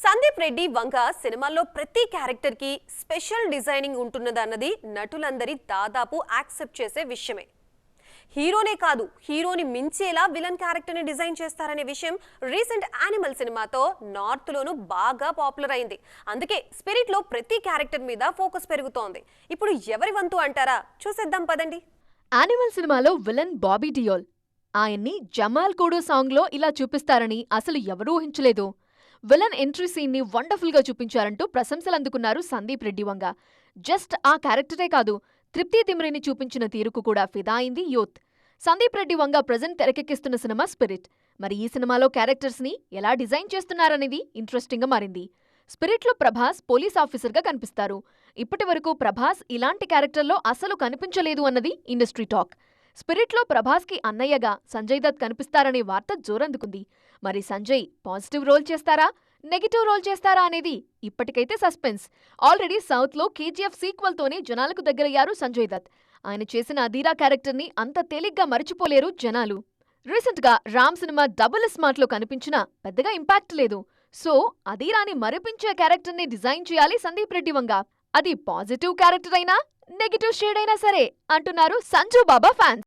సందీప్ రెడ్డి వంగ సినిమాల్లో ప్రతి క్యారెక్టర్ కి స్పెషల్ డిజైనింగ్ ఉంటున్నదన్నది నటులందరి దాదాపు యాక్సెప్ట్ చేసే విషయమే. హీరోనే కాదు, హీరోని మించేలా విలన్ క్యారెక్టర్ ని డిజైన్ చేస్తారనే విషయం రీసెంట్ యానిమల్ సినిమాతో నార్త్ లోను బాగా పాపులర్ అయింది. అందుకే స్పిరిట్ లో ప్రతి క్యారెక్టర్ మీద ఫోకస్ పెరుగుతోంది. ఇప్పుడు ఎవరి వంతు అంటారా? చూసేద్దాం పదండి. యానిమల్ సినిమాలో విలన్ బాబీ డియోల్. ఆయన్ని జమాల్ కోడో సాంగ్ లో ఇలా చూపిస్తారని అసలు ఎవరూ ఊహించలేదు. విలన్ ఎంట్రీ సీన్ ని వండర్ఫుల్ గా చూపించారంటూ ప్రశంసలందుకున్నారు సందీప్ రెడ్డి వంగ. జస్ట్ ఆ క్యారెక్టరే కాదు, తృప్తి తిమ్మిరిని చూపించిన తీరుకు కూడా ఫిదా అయింది youth. Sandeep Reddy Vanga present తెరకెక్కిస్తున్న cinema spirit. మరి ఈ సినిమాలో క్యారెక్టర్స్ ని ఎలా డిజైన్ చేస్తున్నారనేది ఇంట్రెస్టింగ్ గా మారింది. స్పిరిట్ లో ప్రభాస్ పోలీస్ ఆఫీసర్ గా కనిపిస్తారు. ఇప్పటి వరకు ప్రభాస్ ఇలాంటి క్యారెక్టర్లో అసలు కనిపించలేదు అన్నది ఇండస్ట్రీ టాక్. స్పిరిట్ లో ప్రభాస్ కి అన్నయ్యగా సంజయ్ దత్ కనిపిస్తారనే వార్త జోరందుకుంది. మరి సంజయ్ పాజిటివ్ రోల్ చేస్తారా, నెగిటివ్ రోల్ చేస్తారా అనేది ఇప్పటికైతే సస్పెన్స్. ఆల్రెడీ సౌత్ లో కేజీఎఫ్ సీక్వెల్ తోనే జనాలకు దగ్గరయ్యారు సంజయ్ దత్. ఆయన చేసిన అధీరా క్యారెక్టర్ ని అంత తేలిగ్గా మరిచిపోలేరు జనాలు. రీసెంట్ గా రామ్ సినిమా డబుల్ స్మార్ట్ లో కనిపించినా పెద్దగా ఇంపాక్ట్ లేదు. సో అధీరాని మరిపించే క్యారెక్టర్ ని డిజైన్ చేయాలి సందీప్ రెడ్డి వంగ. అది పాజిటివ్ క్యారెక్టర్ అయినా, నెగిటివ్ షేడ్ అయినా సరే అంటున్నారు సంజు బాబా ఫ్యాన్స్.